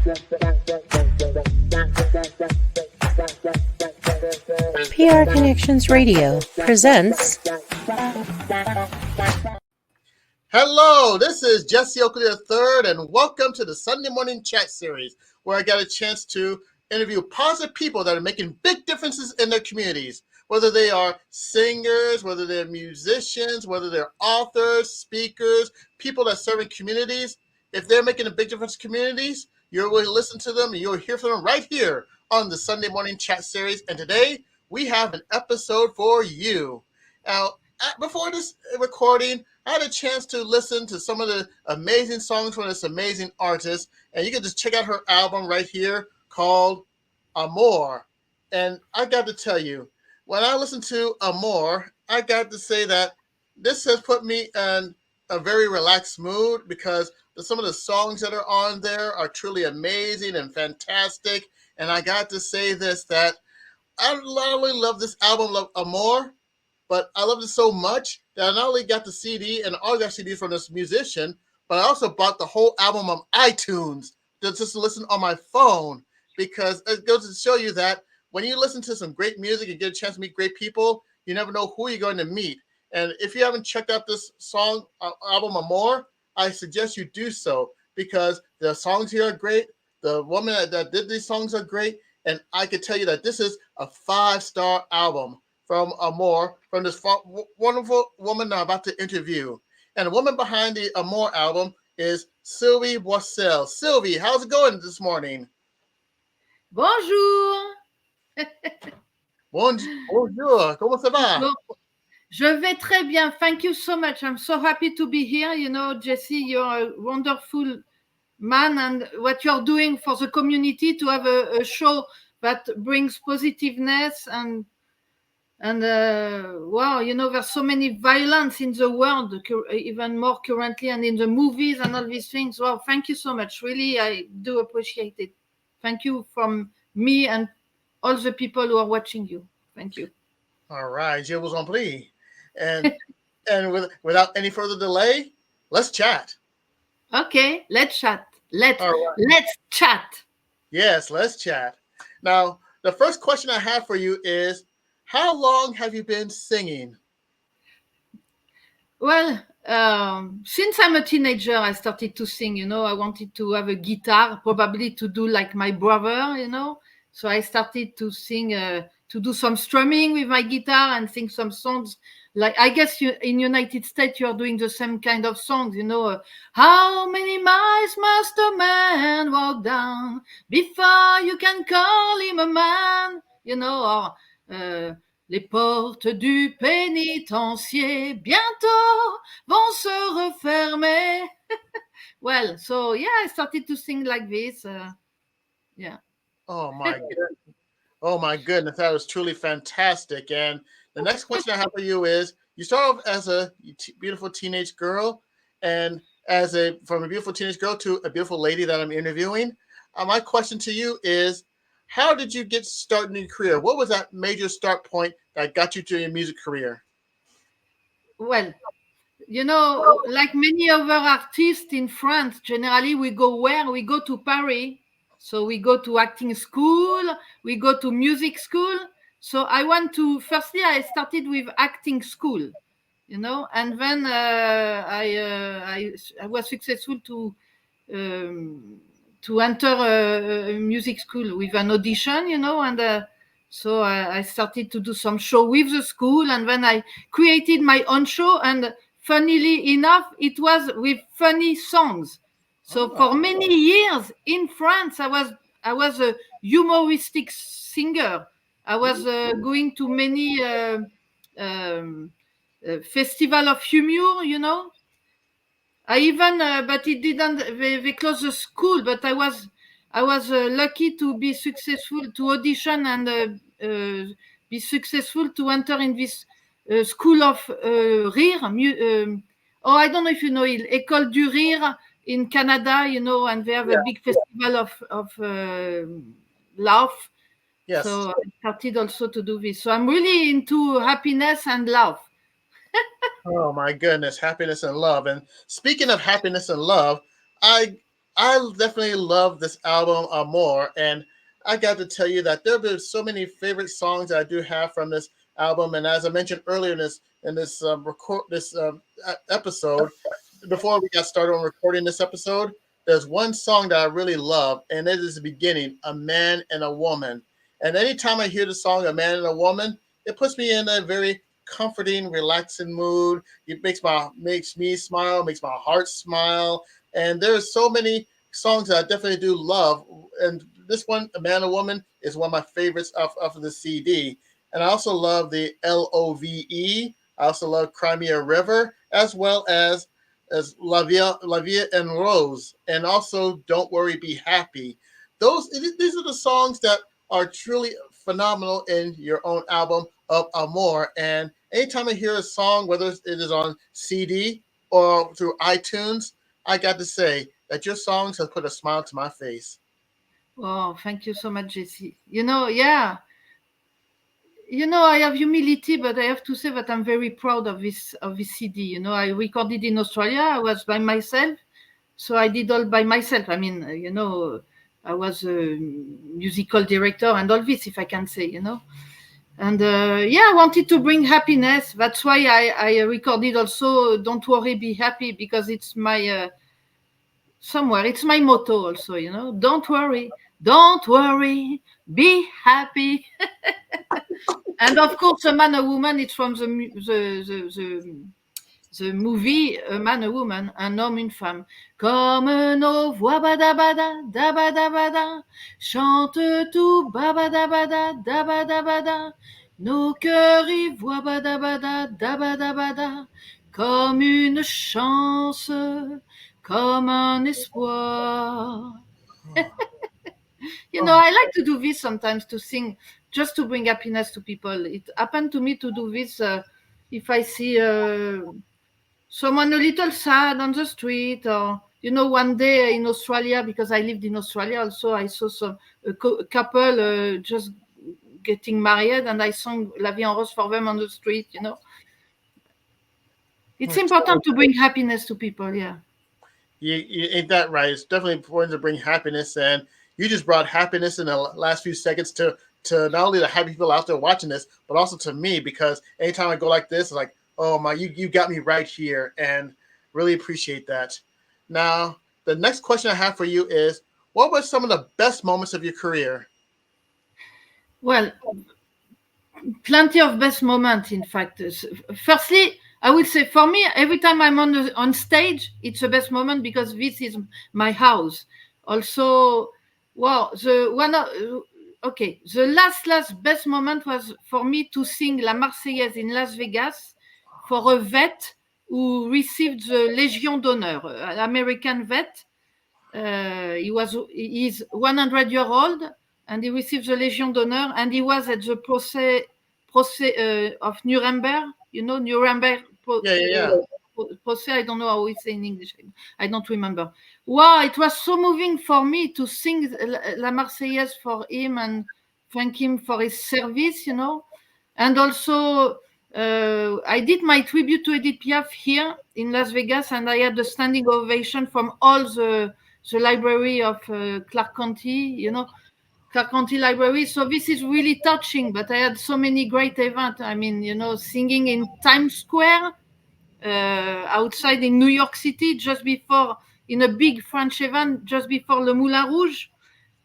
PR Connections Radio presents. Hello, this is Jesse Oakley III, and welcome to the Sunday Morning Chat Series, where I got a chance to interview positive people that are making big differences in their communities, whether they are singers, whether they're musicians, whether they're authors, speakers, people that serve in communities. If they're making a big difference in communities, you're going to listen to them and you'll hear from them right here on the Sunday Morning Chat Series. And today we have an episode for you. Now, before this recording, I had a chance to listen to some of the amazing songs from this amazing artist, and you can just check out her album right here called Amor. And I got to tell you, when I listened to Amor, I got to say that this has put me in a very relaxed mood because some of the songs that are on there are truly amazing and fantastic. And I got to say this, that I not only love this album, Amor, but I loved it so much that I not only got the CD and autograph CDs from this musician, but I also bought the whole album on iTunes just to listen on my phone, because it goes to show you that when you listen to some great music and get a chance to meet great people, you never know who you're going to meet. And if you haven't checked out this song album Amor, I suggest you do so, because the songs here are great. The woman that did these songs are great. And I can tell you that this is a 5-star album from Amor, from this wonderful woman I'm about to interview. And the woman behind the Amor album is Sylvie Boisel. Sylvie, how's it going this morning? Bonjour. Bonjour, comment ça va? Je vais très bien. Thank you so much. I'm so happy to be here. You know, Jesse, you're a wonderful man, and what you're doing for the community to have a show that brings positiveness and wow, you know, there's so many violence in the world, even more currently, and in the movies and all these things. Wow, thank you so much. Really, I do appreciate it. Thank you from me and all the people who are watching you. Thank you. All right, je vous en prie. And without any further delay, let's chat. Okay, let's chat. Let's chat. Yes, let's chat. Now, the first question I have for you is, how long have you been singing? Well, since I'm a teenager, I started to sing. You know, I wanted to have a guitar, probably to do like my brother, you know. So I started to sing, to do some strumming with my guitar and sing some songs. Like, I guess in United States, you're doing the same kind of songs, you know. How many miles must a man walk down before you can call him a man? You know, or les portes du pénitencier bientôt vont se refermer. Well, so yeah, I started to sing like this. Yeah. Oh my goodness. Oh my goodness, that was truly fantastic. And the next question I have for you is, you start off as a beautiful teenage girl, and from a beautiful teenage girl to a beautiful lady that I'm interviewing. My question to you is, how did you get started in your career? What was that major start point that got you to your music career? Well, you know, like many other artists in France, generally we go where? We go to Paris. So we go to acting school, we go to music school. So firstly, I started with acting school, you know, and then I was successful to enter a music school with an audition, you know, and so I started to do some show with the school, and then I created my own show, and funnily enough, it was with funny songs. So for many years in France, I was a humoristic singer. I was going to many festival of humor, you know. I even, but it didn't. They closed the school, but I was lucky to be successful to audition and be successful to enter in this school of rire. I don't know if you know it, École du Rire in Canada, you know, and they have a big festival of laugh. Yes. So I started also to do this. So I'm really into happiness and love. Oh my goodness, happiness and love. And speaking of happiness and love, I I definitely love this album more, and I got to tell you that there have been so many favorite songs that I do have from this album. And as I mentioned earlier in this episode, before we got started on recording this episode, there's one song that I really love, and it is the beginning, "A Man and a Woman." And anytime I hear the song "A Man and a Woman," it puts me in a very comforting, relaxing mood. It makes me smile, makes my heart smile. And there's so many songs that I definitely do love. And this one, "A Man and a Woman," is one of my favorites off of the CD. And I also love the Love. I also love Crimea River, as well as La Vie and Rose, and also Don't Worry, Be Happy. These are the songs that are truly phenomenal in your own album of Amor. And anytime I hear a song, whether it is on CD or through iTunes, I got to say that your songs have put a smile to my face. Oh, thank you so much, Jesse. Yeah, I have humility, but I have to say that I'm very proud of this CD. I recorded in Australia. I was by myself, so I did all by myself. I mean, I was a musical director and all this, if I can say. And yeah, I wanted to bring happiness. That's why I recorded also "Don't Worry, Be Happy" because it's my somewhere. It's my motto also. Don't worry, be happy. And of course, a man, a woman. It's from the movie A Man, a Woman, un homme, une femme. Comme nos voix badabada, dabadabada, chante tout babadabada, dabadabada. Nos cœurs y voient badabada, dabadabada, comme une chance, comme un espoir. I like to do this sometimes, to sing just to bring happiness to people. It happened to me to do this if I see someone a little sad on the street, or one day in Australia, because I lived in Australia also, I saw a couple just getting married, and I sang La Vie en Rose for them on the street. It's important to bring happiness to people. Yeah. You ain't that right? It's definitely important to bring happiness, and you just brought happiness in the last few seconds to not only the happy people out there watching this, but also to me, because anytime I go like this, it's like, oh my, you got me right here, and really appreciate that. Now, the next question I have for you is, what were some of the best moments of your career? Well, plenty of best moments, in fact. Firstly, I would say for me, every time I'm on stage, it's the best moment because this is my house. Also, well, the last best moment was for me to sing La Marseillaise in Las Vegas for a vet who received the Légion d'honneur, an American vet. He's 100 years old, and he received the Legion d'honneur, and he was at the procès of Nuremberg. Nuremberg Yeah, yeah, yeah. procès. I don't know how we say in English. I don't remember. Wow, it was so moving for me to sing La Marseillaise for him and thank him for his service. And also I did my tribute to Edith Piaf here in Las Vegas, and I had a standing ovation from all the library of Clark County, Clark County Library. So this is really touching. But I had so many great events. I mean, singing in Times Square, outside in New York City, in a big French event just before Le Moulin Rouge.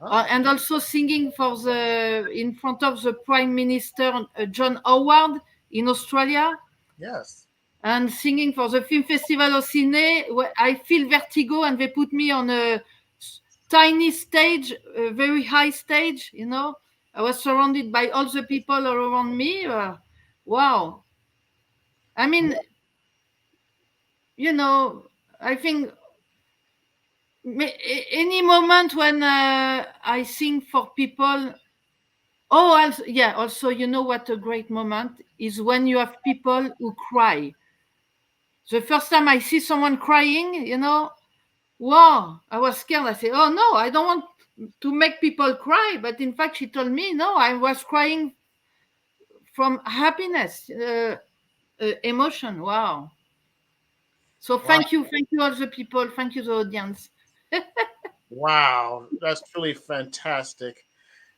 And also singing in front of the Prime Minister John Howard in Australia, Yes. and singing for the Film Festival of Sydney, where I feel vertigo, and they put me on a tiny stage, a very high stage. I was surrounded by all the people around me. Wow. I mean, I think any moment when I sing for people. Oh, also, yeah. Also, what a great moment is when you have people who cry. The first time I see someone crying, wow, I was scared. I said, "Oh no, I don't want to make people cry." But in fact, she told me, "No, I was crying from happiness, emotion." Wow. So Wow. thank you all the people. Thank you, the audience. Wow, that's truly fantastic.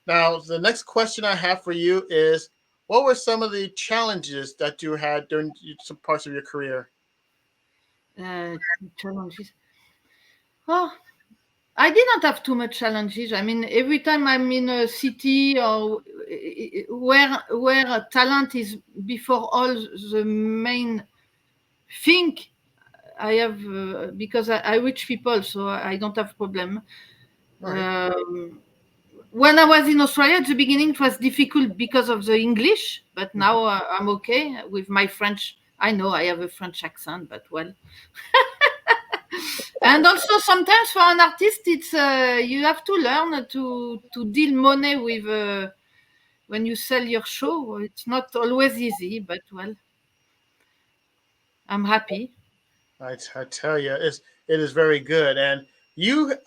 Now, the next question I have for you is, what were some of the challenges that you had during some parts of your career? uh, Challenges. Oh, I did not have too much challenges. I mean, every time I'm in a city or where talent is before all the main thing, I have because I reach people, so I don't have problem. Right. Um, when I was in Australia at the beginning, it was difficult because of the English, but Mhm. now I'm okay with my French. I know I have a French accent, but well. And also sometimes for an artist, it's you have to learn to deal money with when you sell your show. It's not always easy, but well, I'm happy. I tell you, it is very good, and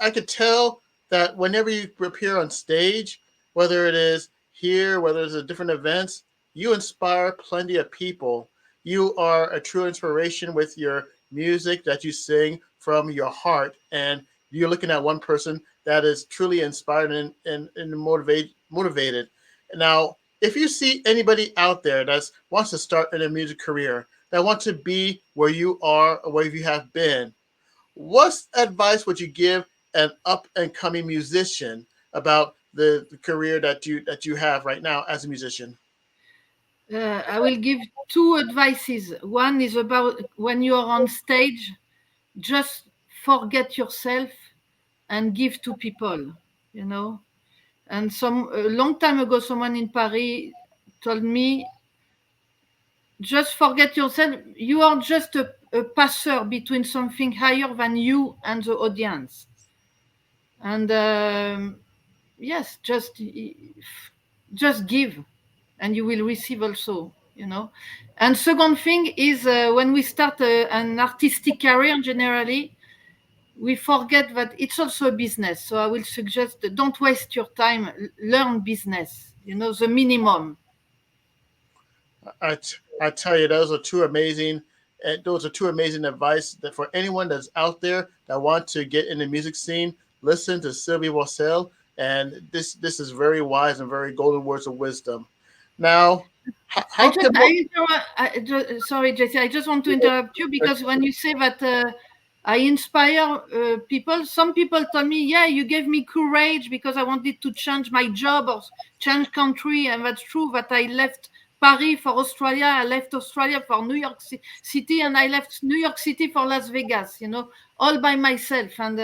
I could tell that whenever you appear on stage, whether it is here, whether it's at different events, you inspire plenty of people. You are a true inspiration with your music that you sing from your heart, and you're looking at one person that is truly inspired and motivated. Now, if you see anybody out there that wants to start in a music career, that want to be where you are or where you have been, what advice would you give an up and coming musician about the career that you have right now as a musician? I will give two advices. One is about when you are on stage, just forget yourself and give to people, you know. And some a long time ago, someone in Paris told me, just forget yourself. You are just a passer between something higher than you and the audience. And yes, just give, and you will receive also. You know. And second thing is when we start an artistic career, generally we forget that it's also a business. So I will suggest don't waste your time. Learn business. You know, the minimum. I tell you, those are two amazing advice that for anyone that's out there that want to get in the music scene, listen to Sylvie Boisel, and this is very wise and very golden words of wisdom. Now, I how just, can more? sorry, Jesse. I just want to interrupt you because when you say that I inspire people, some people tell me, "Yeah, you gave me courage because I wanted to change my job or change country," and that's true. That I left Paris for Australia, I left Australia for New York City, and I left New York City for Las Vegas. You know, all by myself. And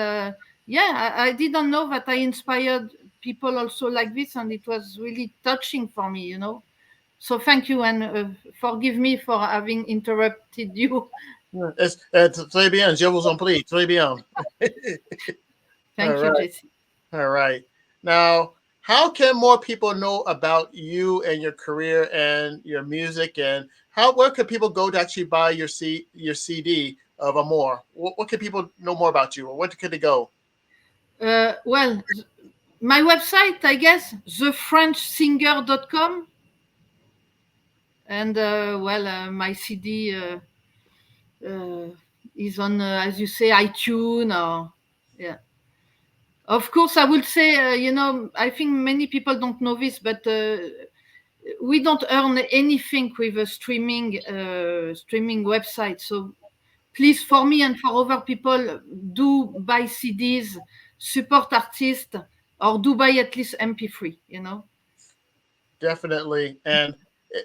yeah, I didn't know that I inspired people also like this, and it was really touching for me. You know. So thank you and forgive me for having interrupted you. Très bien, je vous en prie, très bien. All Thank you, right. Jesse. All right. Now, how can more people know about you and your career and your music, and where can people go to actually buy your CD of Amor? What can people know more about you, or where can they go? Well, my website, I guess, thefrenchsinger.com. And well, my CD uh, is on, as you say, iTunes or, yeah. Of course, I would say, you know, I think many people don't know this, but we don't earn anything with a streaming website. So please, for me and for other people, do buy CDs, support artists, or do buy at least MP3. You know. Definitely.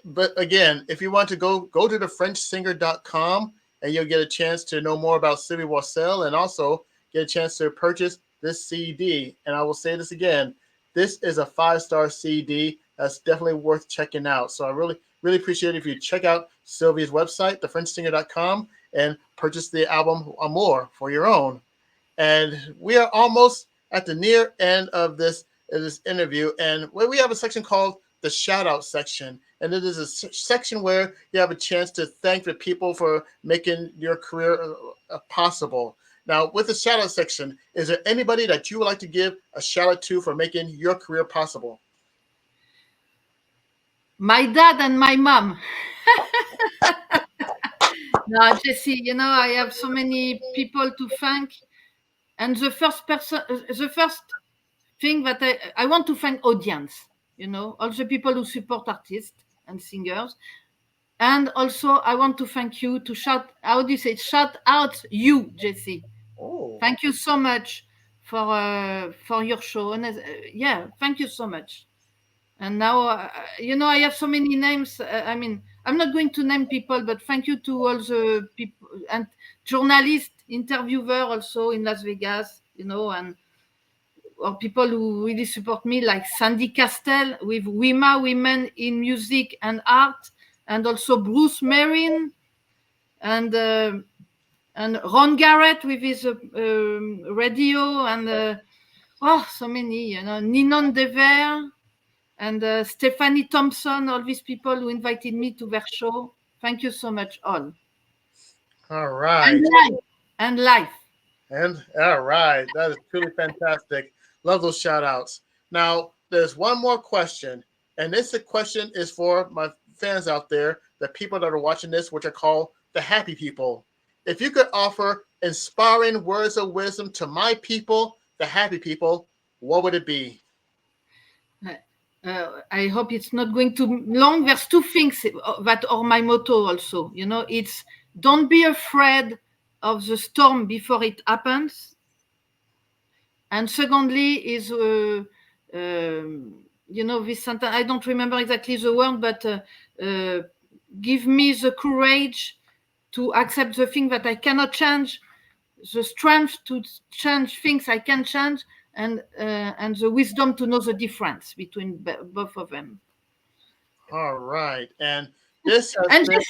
But again, if you want to go to thefrenchsinger.com, and you'll get a chance to know more about Sylvie Wassell, and also get a chance to purchase this CD. And I will say this again, this is a 5-star CD that's definitely worth checking out. So I really appreciate it if you check out Sylvie's website, thefrenchsinger.com, and purchase the album Amour for your own. And we are almost at the near end of this interview, and we have a section called the shout out section, and it is a section where you have a chance to thank the people for making your career possible. Now, with the shout out section, is there anybody that you would like to give a shout out to for making your career possible? My dad and my mom. No, Jesse, you know, I have so many people to thank. And the first thing that I want to thank audience, all the people who support artists and singers. And also I want to thank you to shout out you, Jessie. Oh. Thank you so much for your show. And thank you so much. And now, I have so many names. I'm not going to name people, but thank you to all the people and journalists, interviewer also in Las Vegas, and or people who really support me, like Sandy Castell with WIMA, Women in Music and Art, and also Bruce Marin, and Ron Garrett with his radio, and so many, Ninon Dever, and Stephanie Thompson, all these people who invited me to their show. Thank you so much, all. All right. And life. And all right. That is truly fantastic. Love those shout outs. Now, there's one more question. And this question is for my fans out there, the people that are watching this, which are called the happy people. If you could offer inspiring words of wisdom to my people, the happy people, what would it be? I hope it's not going too long. There's two things that are my motto also. It's don't be afraid of the storm before it happens. And secondly is, this sentence, I don't remember exactly the word, but give me the courage to accept the thing that I cannot change, the strength to change things I can change, and the wisdom to know the difference between both of them. All right. And this has and been...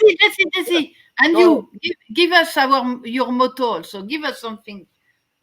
Jessie, and you give us your motto also. Give us something.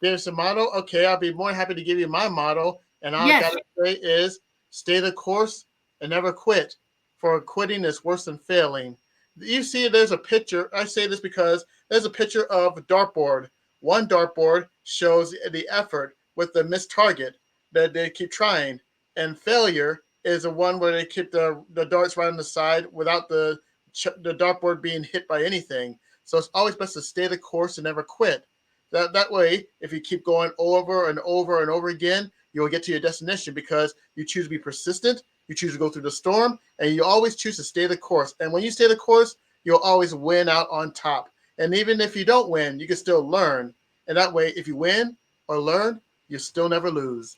There's a motto. Okay, I'll be more than happy to give you my motto. And all I gotta say is stay the course and never quit. For quitting is worse than failing. You see, there's a picture. I say this because there's a picture of a dartboard. One dartboard shows the effort with the missed target that they keep trying. And failure is the one where they keep the darts right on the side without the dartboard being hit by anything. So it's always best to stay the course and never quit. That way, if you keep going over and over and over again, you'll get to your destination because you choose to be persistent, you choose to go through the storm, and you always choose to stay the course. And when you stay the course, you'll always win out on top. And even if you don't win, you can still learn. And that way, if you win or learn, you still never lose.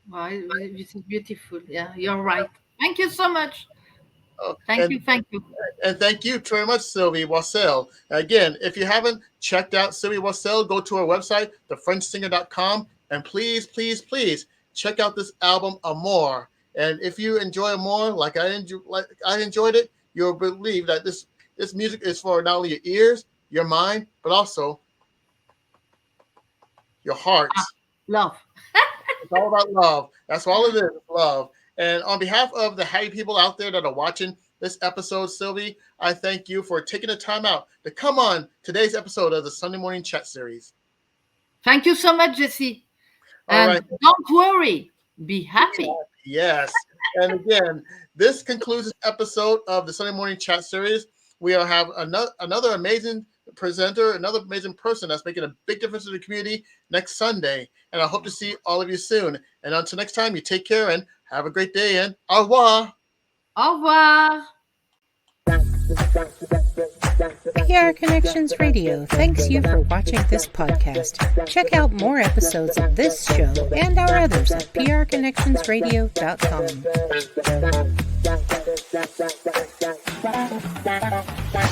Wow, this is beautiful. Yeah, you're right. Thank you so much. Thank you. And thank you very much, Sylvie Boisel. Again, if you haven't checked out Sylvie Boisel, go to our website, thefrenchsinger.com, and please, please, please check out this album, Amour. And if you enjoy Amour like I enjoyed it, you'll believe that this music is for not only your ears, your mind, but also your heart. Love. It's all about love. That's all it is, love. And on behalf of the happy people out there that are watching this episode, Sylvie, I thank you for taking the time out to come on today's episode of the Sunday Morning Chat Series. Thank you so much, Jessie. And don't worry, be happy. Yes. And again, this concludes this episode of the Sunday Morning Chat Series. We'll have another amazing presenter, another amazing person that's making a big difference in the community next Sunday. And I hope to see all of you soon. And until next time, you take care and have a great day, and au revoir. Au revoir. PR Connections Radio thanks you for watching this podcast. Check out more episodes of this show and our others at prconnectionsradio.com.